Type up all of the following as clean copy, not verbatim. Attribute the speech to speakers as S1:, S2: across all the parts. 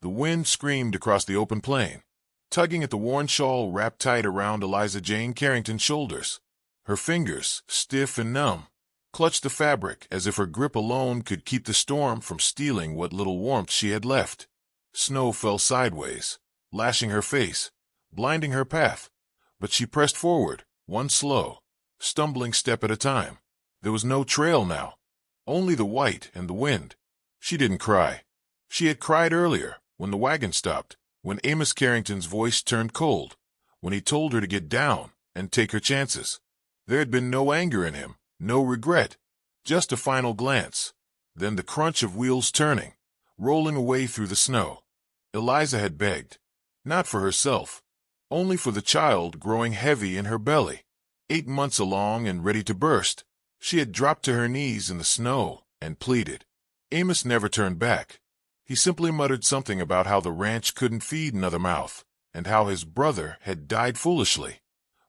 S1: The wind screamed across the open plain, tugging at the worn shawl wrapped tight around Eliza Jane Carrington's shoulders. Her fingers, stiff and numb, clutched the fabric as if her grip alone could keep the storm from stealing what little warmth she had left. Snow fell sideways, lashing her face, blinding her path, but she pressed forward, one slow, stumbling step at a time. There was no trail now, only the white and the wind. She didn't cry. She had cried earlier, when the wagon stopped, when Amos Carrington's voice turned cold, when he told her to get down and take her chances. There had been no anger in him, no regret, just a final glance, then the crunch of wheels turning, rolling away through the snow. Eliza had begged, not for herself, only for the child growing heavy in her belly. 8 months along and ready to burst, she had dropped to her knees in the snow and pleaded. Amos never turned back. He simply muttered something about how the ranch couldn't feed another mouth, and how his brother had died foolishly,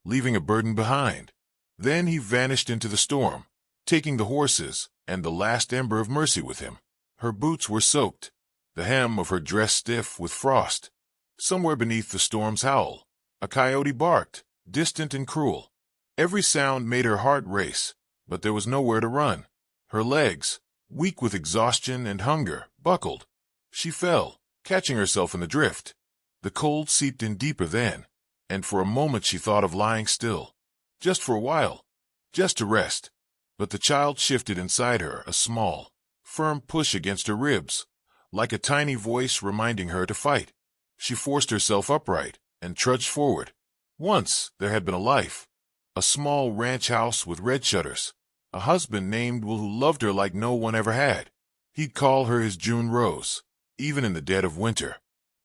S1: leaving a burden behind. Then he vanished into the storm, taking the horses and the last ember of mercy with him. Her boots were soaked, the hem of her dress stiff with frost. Somewhere beneath the storm's howl, a coyote barked, distant and cruel. Every sound made her heart race, but there was nowhere to run. Her legs, weak with exhaustion and hunger, buckled. She fell, catching herself in the drift. The cold seeped in deeper then, and for a moment she thought of lying still. Just for a while, just to rest. But the child shifted inside her, a small, firm push against her ribs, like a tiny voice reminding her to fight. She forced herself upright and trudged forward. Once there had been a life, a small ranch house with red shutters, a husband named Will who loved her like no one ever had. He'd call her his June Rose, even in the dead of winter.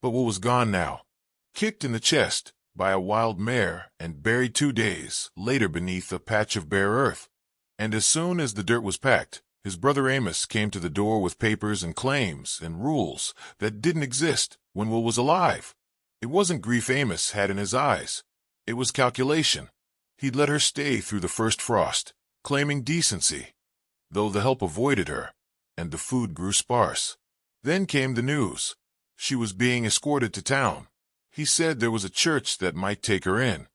S1: But what was gone now? Kicked in the chest by a wild mare and buried 2 days later beneath a patch of bare earth. And as soon as the dirt was packed, his brother Amos came to the door with papers and claims and rules that didn't exist when Will was alive. It wasn't grief Amos had in his eyes. It was calculation. He'd let her stay through the first frost, claiming decency, though the help avoided her, and the food grew sparse. Then came the news. She was being escorted to town. He said there was a church that might take her in.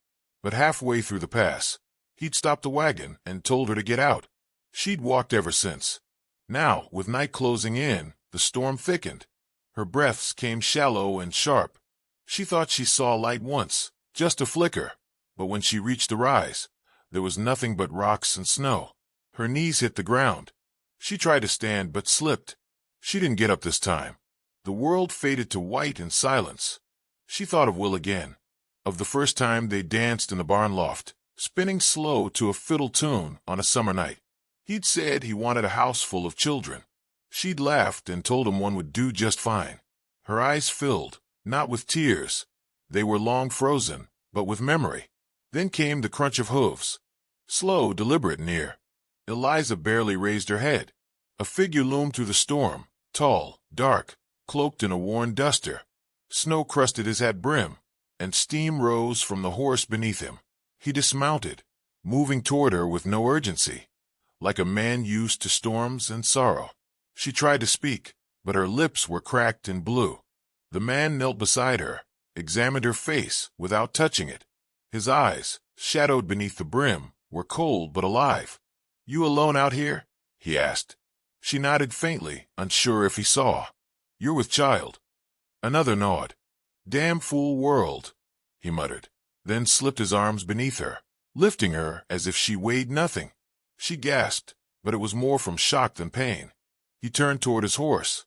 S1: But halfway through the pass, he'd stopped the wagon and told her to get out. She'd walked ever since. Now, with night closing in, the storm thickened. Her breaths came shallow and sharp. She thought she saw light once, just a flicker, but when she reached the rise, there was nothing but rocks and snow. Her knees hit the ground. She tried to stand but slipped. She didn't get up this time. The world faded to white and silence. She thought of Will again, of the first time they danced in the barn loft, spinning slow to a fiddle tune on a summer night. He'd said he wanted a house full of children. She'd laughed and told him one would do just fine. Her eyes filled, not with tears. They were long frozen, but with memory. Then came the crunch of hooves. Slow, deliberate, near. Eliza barely raised her head. A figure loomed through the storm, tall, dark, cloaked in a worn duster. Snow crusted his hat brim, and steam rose from the horse beneath him. He dismounted, moving toward her with no urgency, like a man used to storms and sorrow. She tried to speak, but her lips were cracked and blue. The man knelt beside her, examined her face without touching it. His eyes, shadowed beneath the brim, were cold but alive. "You alone out here?" he asked. She nodded faintly, unsure if he saw. "You're with child." Another nod. "Damn fool world," he muttered, then slipped his arms beneath her, lifting her as if she weighed nothing. She gasped, but it was more from shock than pain. He turned toward his horse.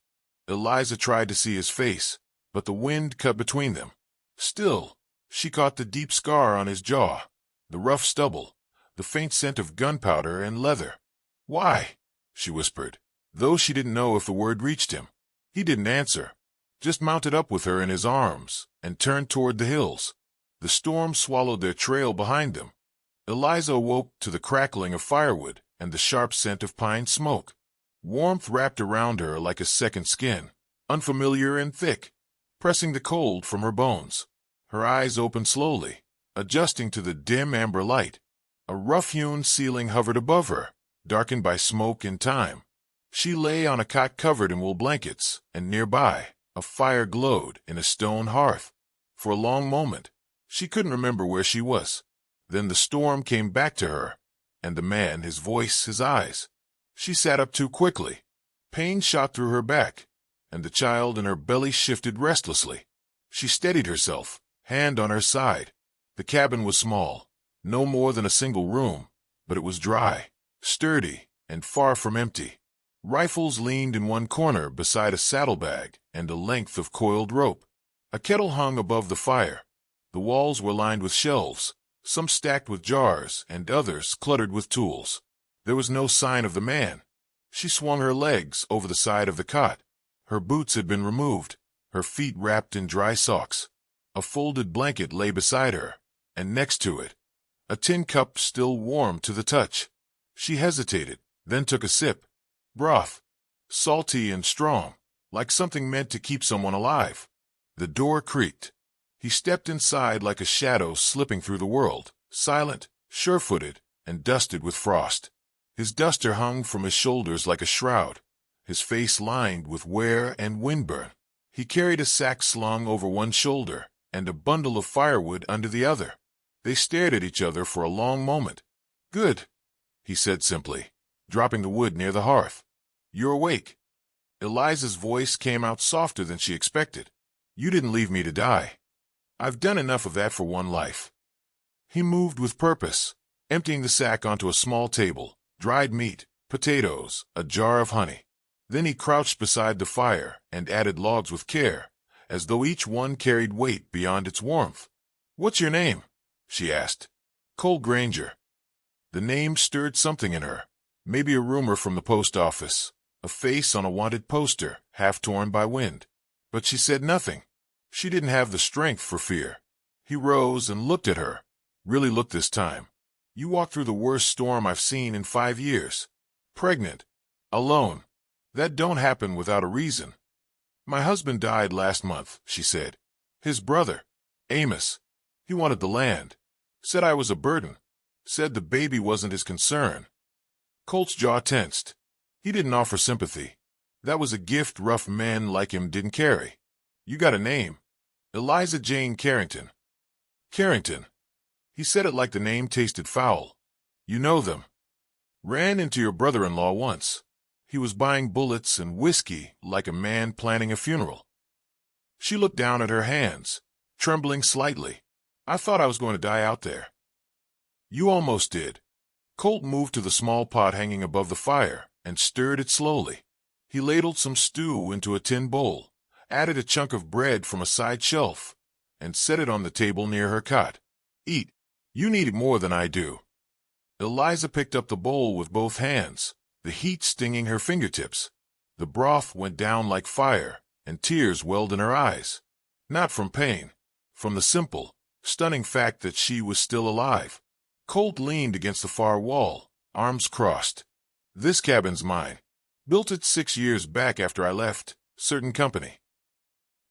S1: Eliza tried to see his face, but the wind cut between them. Still, she caught the deep scar on his jaw, the rough stubble, the faint scent of gunpowder and leather. "Why?" she whispered, though she didn't know if the word reached him. He didn't answer, just mounted up with her in his arms and turned toward the hills. The storm swallowed their trail behind them. Eliza awoke to the crackling of firewood and the sharp scent of pine smoke. Warmth wrapped around her like a second skin, unfamiliar and thick, pressing the cold from her bones. Her eyes opened slowly, adjusting to the dim amber light. A rough-hewn ceiling hovered above her, darkened by smoke and time. She lay on a cot covered in wool blankets, and nearby, A fire glowed in a stone hearth. For a long moment, she couldn't remember where she was. Then the storm came back to her, and the man, his voice, his eyes. She sat up too quickly. Pain shot through her back, and the child in her belly shifted restlessly. She steadied herself, hand on her side. The cabin was small, no more than a single room, but it was dry, sturdy, and far from empty. Rifles leaned in one corner beside a saddlebag and a length of coiled rope. A kettle hung above the fire. The walls were lined with shelves, some stacked with jars and others cluttered with tools. There was no sign of the man. She swung her legs over the side of the cot. Her boots had been removed, her feet wrapped in dry socks. A folded blanket lay beside her, and next to it, a tin cup still warm to the touch. She hesitated, then took a sip. Broth, salty and strong, like something meant to keep someone alive. The door creaked. He stepped inside like a shadow slipping through the world, silent, sure-footed, and dusted with frost. His duster hung from his shoulders like a shroud, his face lined with wear and windburn. He carried a sack slung over one shoulder and a bundle of firewood under the other. They stared at each other for a long moment. "Good," he said simply, dropping the wood near the hearth. "You're awake." Eliza's voice came out softer than she expected. "You didn't leave me to die. I've done enough of that for one life." He moved with purpose, emptying the sack onto a small table, dried meat, potatoes, a jar of honey. Then he crouched beside the fire and added logs with care, as though each one carried weight beyond its warmth. "What's your name?" she asked. "Cole Granger." The name stirred something in her, maybe a rumor from the post office, a face on a wanted poster, half torn by wind. But she said nothing. She didn't have the strength for fear. He rose and looked at her, really looked this time. "You walked through the worst storm I've seen in 5 years. Pregnant. Alone. That don't happen without a reason." "My husband died last month," she said. "His brother, Amos. He wanted the land. Said I was a burden. Said the baby wasn't his concern." Colt's jaw tensed. He didn't offer sympathy. That was a gift rough men like him didn't carry. "You got a name." "Eliza Jane Carrington." "Carrington." He said it like the name tasted foul. "You know them." "Ran into your brother-in-law once. He was buying bullets and whiskey like a man planning a funeral." She looked down at her hands, trembling slightly. "I thought I was going to die out there." "You almost did." Colt moved to the small pot hanging above the fire and stirred it slowly. He ladled some stew into a tin bowl, added a chunk of bread from a side shelf, and set it on the table near her cot. "Eat. You need it more than I do." Eliza picked up the bowl with both hands, the heat stinging her fingertips. The broth went down like fire, and tears welled in her eyes. Not from pain, from the simple, stunning fact that she was still alive. Colt leaned against the far wall, arms crossed. "This cabin's mine. Built it 6 years back after I left certain company."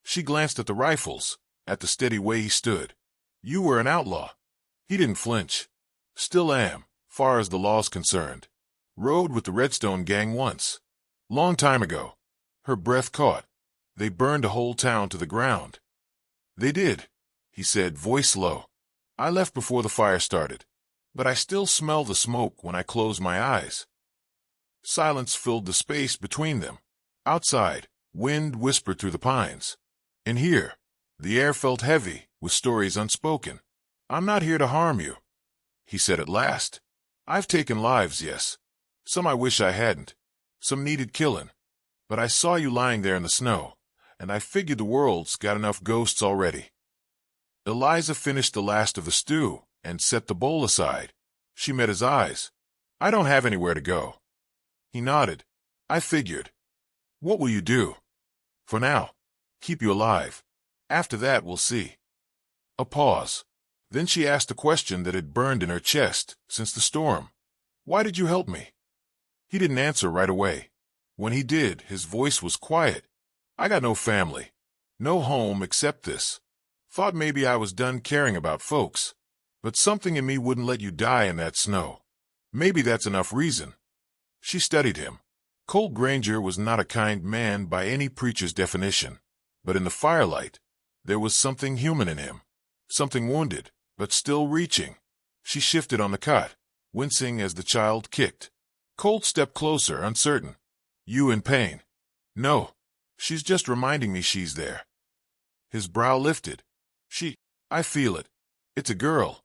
S1: She glanced at the rifles, at the steady way he stood. "You were an outlaw." He didn't flinch. "Still am, far as the law's concerned. Rode with the Redstone gang once. Long time ago." Her breath caught. "They burned a whole town to the ground." "They did," he said, voice low. "I left before the fire started, but I still smell the smoke when I close my eyes." Silence filled the space between them. Outside, wind whispered through the pines. In here, the air felt heavy with stories unspoken. "I'm not here to harm you," he said at last. "I've taken lives, yes. Some I wish I hadn't. Some needed killing. But I saw you lying there in the snow, and I figured the world's got enough ghosts already." Eliza finished the last of the stew and set the bowl aside. She met his eyes. "I don't have anywhere to go." He nodded. "I figured. What will you do?" "For now, keep you alive. After that, we'll see." A pause. Then she asked a question that had burned in her chest since the storm. "Why did you help me?" He didn't answer right away. When he did, his voice was quiet. "I got no family. No home except this. Thought maybe I was done caring about folks. But something in me wouldn't let you die in that snow. Maybe that's enough reason." She studied him. Colt Granger was not a kind man by any preacher's definition, But in the firelight, there was something human in him. Something wounded, but still reaching. She shifted on the cot, wincing as the child kicked. Colt stepped closer, uncertain. You in pain? No. She's just reminding me she's there. His brow lifted. I feel it. It's a girl.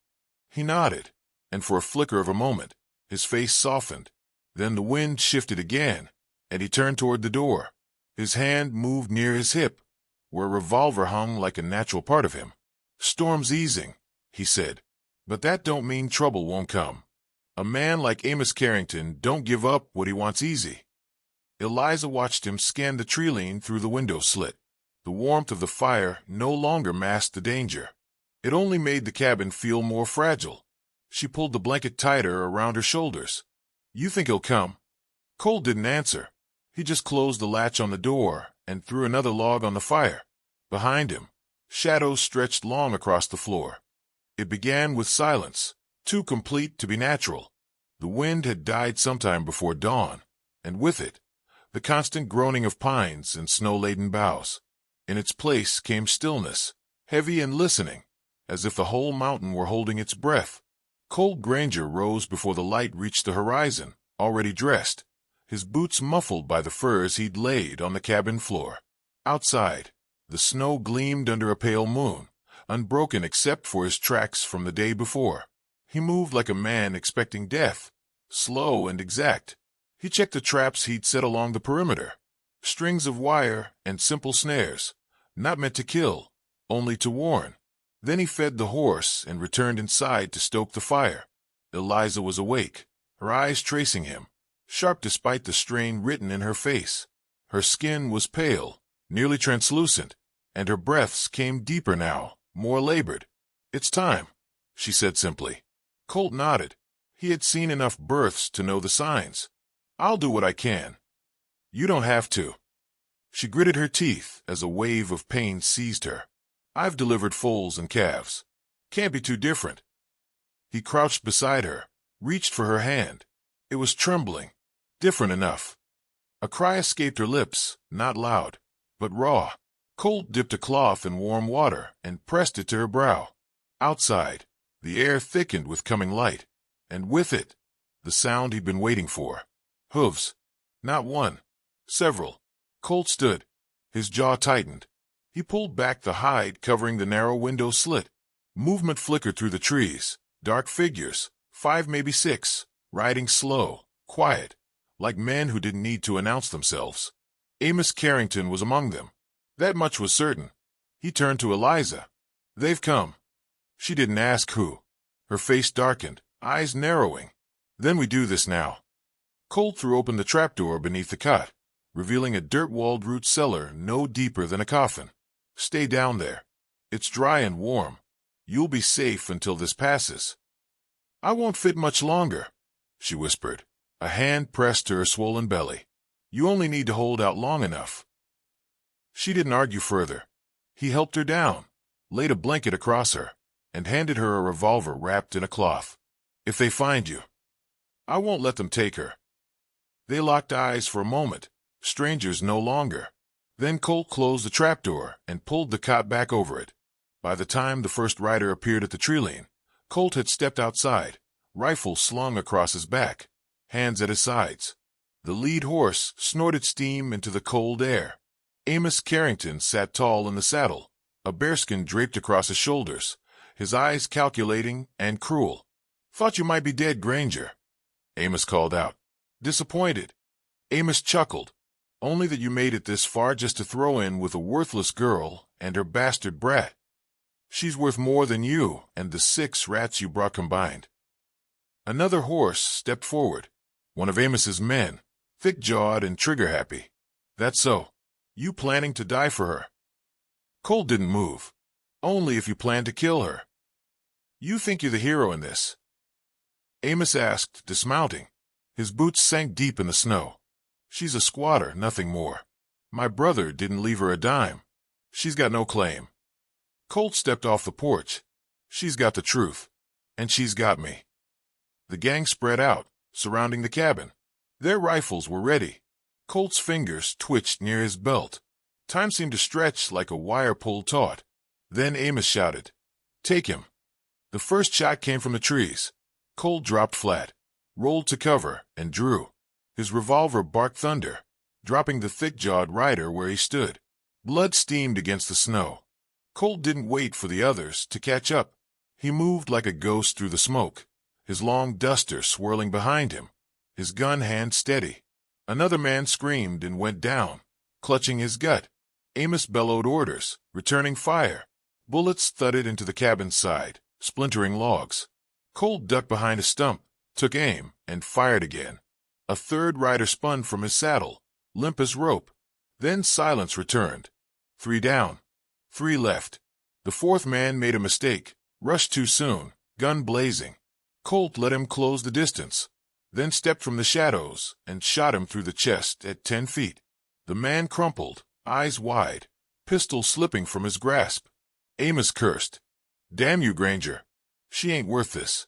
S1: He nodded, and for a flicker of a moment, his face softened. Then the wind shifted again, and he turned toward the door. His hand moved near his hip, where a revolver hung like a natural part of him. Storm's easing, he said, but that don't mean trouble won't come. A man like Amos Carrington don't give up what he wants easy. Eliza watched him scan the tree lean through the window slit. The warmth of the fire no longer masked the danger. It only made the cabin feel more fragile. She pulled the blanket tighter around her shoulders. You think he'll come? Cole didn't answer. He just closed the latch on the door and threw another log on the fire. Behind him, shadows stretched long across the floor. It began with silence, too complete to be natural. The wind had died sometime before dawn, and with it, the constant groaning of pines and snow-laden boughs. In its place came stillness, heavy and listening, as if the whole mountain were holding its breath. Colt Granger rose before the light reached the horizon, already dressed, his boots muffled by the furs he'd laid on the cabin floor. Outside, the snow gleamed under a pale moon, unbroken except for his tracks from the day before. He moved like a man expecting death, slow and exact. He checked the traps he'd set along the perimeter, strings of wire and simple snares, not meant to kill, only to warn. Then he fed the horse and returned inside to stoke the fire. Eliza was awake, her eyes tracing him, sharp despite the strain written in her face. Her skin was pale, nearly translucent, and her breaths came deeper now, more labored. It's time, she said simply. Colt nodded. He had seen enough births to know the signs. I'll do what I can. You don't have to. She gritted her teeth as a wave of pain seized her. I've delivered foals and calves. Can't be too different. He crouched beside her, reached for her hand. It was trembling, different enough. A cry escaped her lips, not loud, but raw. Colt dipped a cloth in warm water and pressed it to her brow. Outside, the air thickened with coming light, and with it, the sound he'd been waiting for. Hooves. Not one. Several. Colt stood. His jaw tightened. He pulled back the hide covering the narrow window slit. Movement flickered through the trees. Dark figures, 5 maybe 6, riding slow, quiet, like men who didn't need to announce themselves. Amos Carrington was among them. That much was certain. He turned to Eliza. They've come. She didn't ask who. Her face darkened, eyes narrowing. Then we do this now. Colt threw open the trapdoor beneath the cot, revealing a dirt-walled root cellar no deeper than a coffin. Stay down there. It's dry and warm. You'll be safe until this passes. I won't fit much longer, she whispered, a hand pressed to her swollen belly. You only need to hold out long enough. She didn't argue further. He helped her down, laid a blanket across her, and handed her a revolver wrapped in a cloth. If they find you, I won't let them take her. They locked eyes for a moment, strangers no longer. Then Colt closed the trapdoor and pulled the cot back over it. By the time the first rider appeared at the tree lane, Colt had stepped outside, rifle slung across his back, hands at his sides. The lead horse snorted steam into the cold air. Amos Carrington sat tall in the saddle, a bearskin draped across his shoulders, his eyes calculating and cruel. Thought you might be dead, Granger, Amos called out. Disappointed. Amos chuckled. Only that you made it this far just to throw in with a worthless girl and her bastard brat. She's worth more than you and the 6 rats you brought combined. Another horse stepped forward, one of Amos's men, thick-jawed and trigger-happy. That's so. You planning to die for her? Colt didn't move. Only if you plan to kill her. You think you're the hero in this? Amos asked, dismounting. His boots sank deep in the snow. She's a squatter, nothing more. My brother didn't leave her a dime. She's got no claim. Colt stepped off the porch. She's got the truth. And she's got me. The gang spread out, surrounding the cabin. Their rifles were ready. Colt's fingers twitched near his belt. Time seemed to stretch like a wire pulled taut. Then Amos shouted, "Take him." The first shot came from the trees. Colt dropped flat, rolled to cover, and drew. His revolver barked thunder, dropping the thick-jawed rider where he stood. Blood steamed against the snow. Colt didn't wait for the others to catch up. He moved like a ghost through the smoke, his long duster swirling behind him, his gun hand steady. Another man screamed and went down, clutching his gut. Amos bellowed orders, returning fire. Bullets thudded into the cabin's side, splintering logs. Colt ducked behind a stump, took aim, and fired again. A third rider spun from his saddle, limp as rope. Then silence returned. 3 down. 3 left. The fourth man made a mistake, rushed too soon, gun blazing. Colt let him close the distance, then stepped from the shadows and shot him through the chest at 10 feet. The man crumpled, eyes wide, pistol slipping from his grasp. Amos cursed. "Damn you, Granger. She ain't worth this."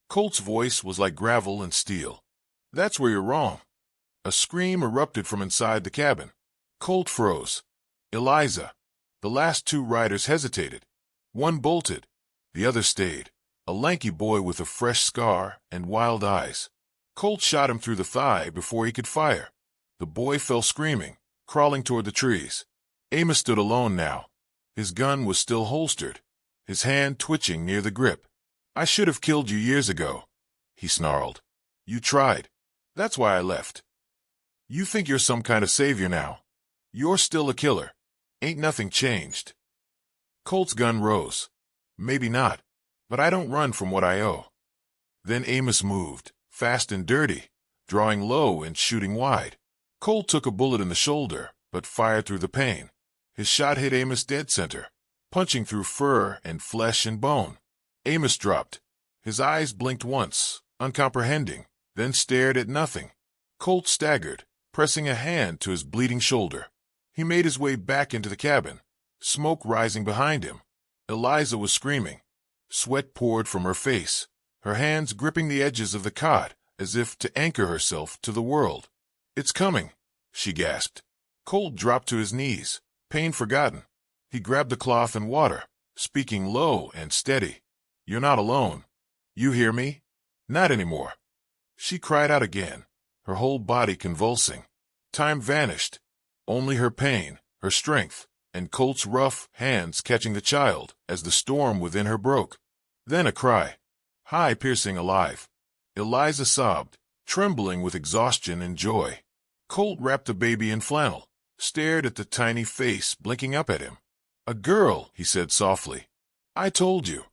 S1: Colt's voice was like gravel and steel. "That's where you're wrong." A scream erupted from inside the cabin. Colt froze. Eliza. The last 2 riders hesitated. One bolted. The other stayed, a lanky boy with a fresh scar and wild eyes. Colt shot him through the thigh before he could fire. The boy fell screaming, crawling toward the trees. Amos stood alone now. His gun was still holstered, his hand twitching near the grip. "I should have killed you years ago," he snarled. "You tried. That's why I left. You think you're some kind of savior now. You're still a killer. Ain't nothing changed." Colt's gun rose. "Maybe not, but I don't run from what I owe." Then Amos moved, fast and dirty, drawing low and shooting wide. Colt took a bullet in the shoulder, but fired through the pain. His shot hit Amos dead center, punching through fur and flesh and bone. Amos dropped. His eyes blinked once, uncomprehending, then stared at nothing. Colt staggered, pressing a hand to his bleeding shoulder. He made his way back into the cabin, smoke rising behind him. Eliza was screaming. Sweat poured from her face, her hands gripping the edges of the cot as if to anchor herself to the world. "It's coming," she gasped. Colt dropped to his knees, pain forgotten. He grabbed the cloth and water, speaking low and steady. "You're not alone. You hear me? Not anymore." She cried out again, her whole body convulsing. Time vanished. Only her pain, her strength, and Colt's rough hands catching the child as the storm within her broke. Then a cry, high, piercing, alive. Eliza sobbed, trembling with exhaustion and joy. Colt wrapped the baby in flannel, stared at the tiny face blinking up at him. "A girl," he said softly. "I told you."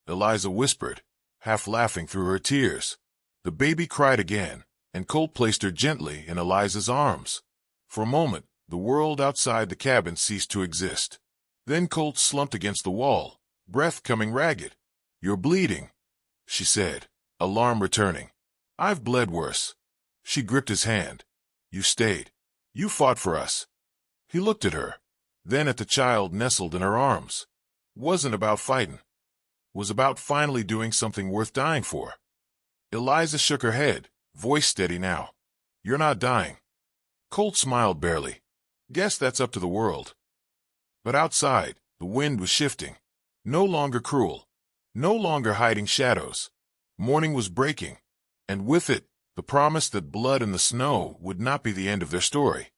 S1: Eliza whispered, half laughing through her tears. The baby cried again, and Colt placed her gently in Eliza's arms. For a moment, the world outside the cabin ceased to exist. Then Colt slumped against the wall, breath coming ragged. "You're bleeding," she said, alarm returning. "I've bled worse." She gripped his hand. "You stayed. You fought for us." He looked at her, then at the child nestled in her arms. Wasn't about fighting. Was about finally doing something worth dying for. Eliza shook her head, voice steady now. "You're not dying." Colt smiled barely. "Guess that's up to the world." But outside, the wind was shifting. No longer cruel. No longer hiding shadows. Morning was breaking. And with it, the promise that blood and the snow would not be the end of their story.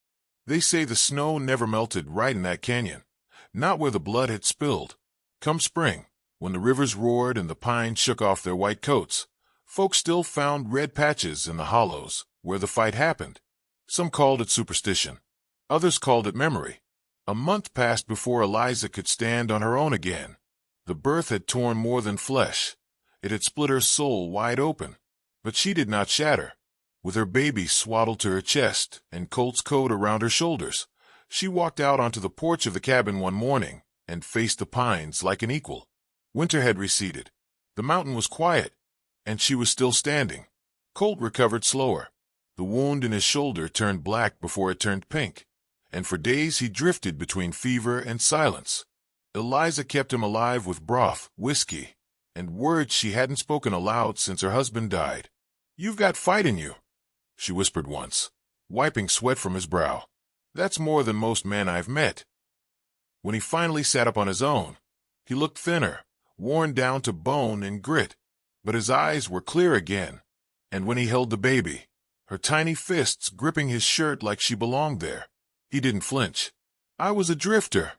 S1: They say the snow never melted right in that canyon. Not where the blood had spilled. Come spring, when the rivers roared and the pines shook off their white coats, folks still found red patches in the hollows where the fight happened. Some called it superstition. Others called it memory. A month passed before Eliza could stand on her own again. The birth had torn more than flesh. It had split her soul wide open. But she did not shatter. With her baby swaddled to her chest and Colt's coat around her shoulders, she walked out onto the porch of the cabin one morning and faced the pines like an equal. Winter had receded. The mountain was quiet, and she was still standing. Colt recovered slower. The wound in his shoulder turned black before it turned pink, and for days he drifted between fever and silence. Eliza kept him alive with broth, whiskey, and words she hadn't spoken aloud since her husband died. "You've got fight in you," she whispered once, wiping sweat from his brow. That's more than most men I've met. When he finally sat up on his own, he looked thinner, worn down to bone and grit, but his eyes were clear again, and when he held the baby, her tiny fists gripping his shirt like she belonged there, he didn't flinch. "I was a drifter,"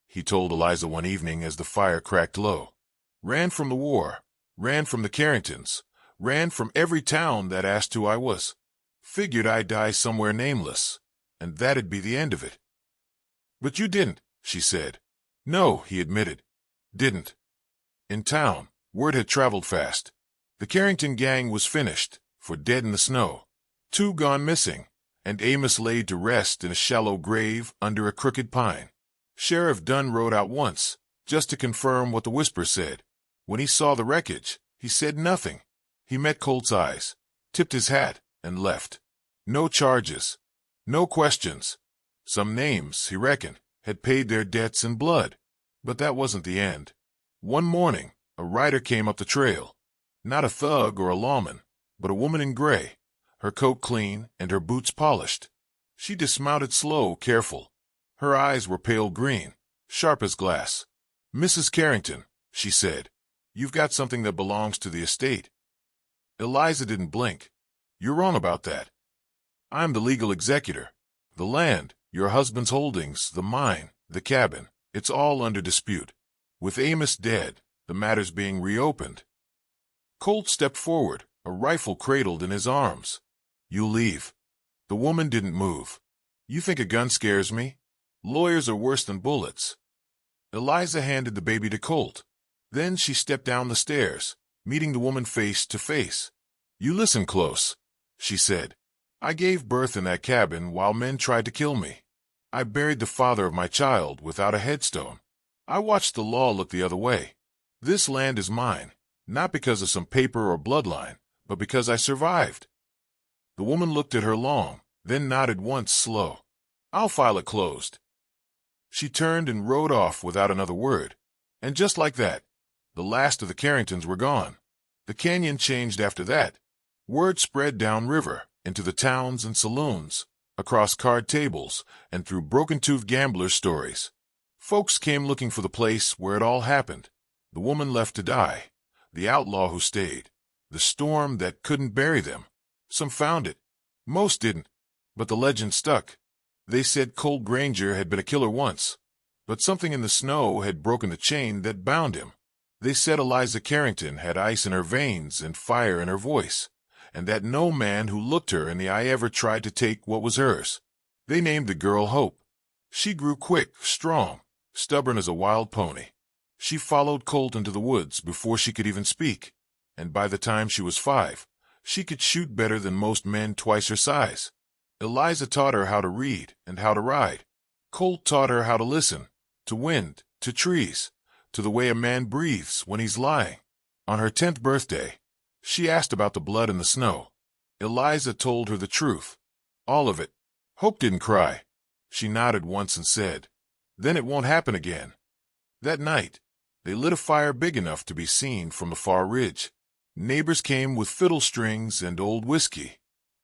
S1: he told Eliza one evening as the fire cracked low. "Ran from the war, ran from the Carringtons, ran from every town that asked who I was. Figured I'd die somewhere nameless, and that'd be the end of it." "But you didn't," she said. "No," he admitted. "Didn't." In town, word had traveled fast. The Carrington gang was finished, for dead in the snow. 2 gone missing, and Amos laid to rest in a shallow grave under a crooked pine. Sheriff Dunn rode out once, just to confirm what the whisper said. When he saw the wreckage, he said nothing. He met Colt's eyes, tipped his hat, and left. No charges. No questions. Some names, he reckoned, had paid their debts in blood. But that wasn't the end. One morning, a rider came up the trail. Not a thug or a lawman, but a woman in gray, her coat clean and her boots polished. She dismounted slow, careful. Her eyes were pale green, sharp as glass. "Mrs. Carrington," she said, "you've got something that belongs to the estate." Eliza didn't blink. "You're wrong about that. I'm the legal executor. The land, your husband's holdings, the mine, the cabin, it's all under dispute. With Amos dead, the matter's being reopened." Colt stepped forward, a rifle cradled in his arms. "You leave." The woman didn't move. "You think a gun scares me? Lawyers are worse than bullets." Eliza handed the baby to Colt. Then she stepped down the stairs, meeting the woman face to face. "You listen close," she said. "I gave birth in that cabin while men tried to kill me. I buried the father of my child without a headstone. I watched the law look the other way. This land is mine, not because of some paper or bloodline, but because I survived." The woman looked at her long, then nodded once slow. "I'll file it closed." She turned and rode off without another word. And just like that, the last of the Carringtons were gone. The canyon changed after that. Word spread downriver, into the towns and saloons, across card tables, and through broken-toothed gamblers' stories. Folks came looking for the place where it all happened. The woman left to die. The outlaw who stayed. The storm that couldn't bury them. Some found it. Most didn't. But the legend stuck. They said Colt Granger had been a killer once, but something in the snow had broken the chain that bound him. They said Eliza Carrington had ice in her veins and fire in her voice, and that no man who looked her in the eye ever tried to take what was hers. They named the girl Hope. She grew quick, strong, stubborn as a wild pony. She followed Colt into the woods before she could even speak, and by the time she was 5, she could shoot better than most men twice her size. Eliza taught her how to read and how to ride. Colt taught her how to listen, to wind, to trees, to the way a man breathes when he's lying. On her 10th birthday, she asked about the blood in the snow. Eliza told her the truth. All of it. Hope didn't cry. She nodded once and said, "Then it won't happen again." That night, they lit a fire big enough to be seen from the far ridge. Neighbors came with fiddle strings and old whiskey.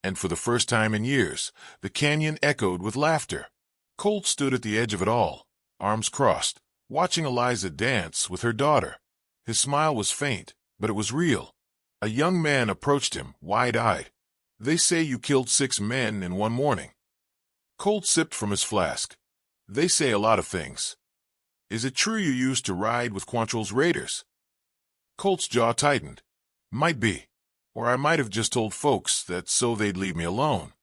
S1: And for the first time in years, the canyon echoed with laughter. Colt stood at the edge of it all, arms crossed, watching Eliza dance with her daughter. His smile was faint, but it was real. A young man approached him, wide-eyed. "They say you killed 6 men in one morning." Colt sipped from his flask. "They say a lot of things. Is it true you used to ride with Quantrill's raiders?" Colt's jaw tightened. "Might be. Or I might have just told folks that so they'd leave me alone."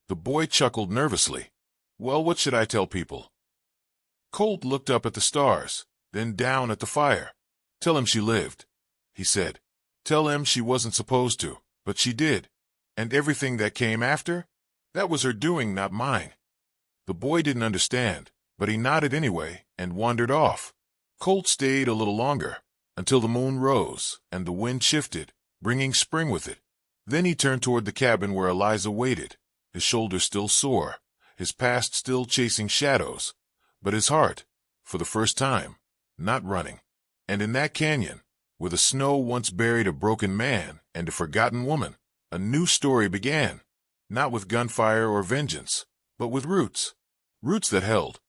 S1: The boy chuckled nervously. "Well, what should I tell people?" Colt looked up at the stars, then down at the fire. "Tell him she lived," he said. "Tell him she wasn't supposed to, but she did. And everything that came after? That was her doing, not mine." The boy didn't understand, but he nodded anyway and wandered off. Colt stayed a little longer, until the moon rose and the wind shifted, bringing spring with it. Then he turned toward the cabin where Eliza waited, his shoulders still sore, his past still chasing shadows, but his heart, for the first time, not running. And in that canyon, where the snow once buried a broken man and a forgotten woman, a new story began, not with gunfire or vengeance, but with roots. Roots that held.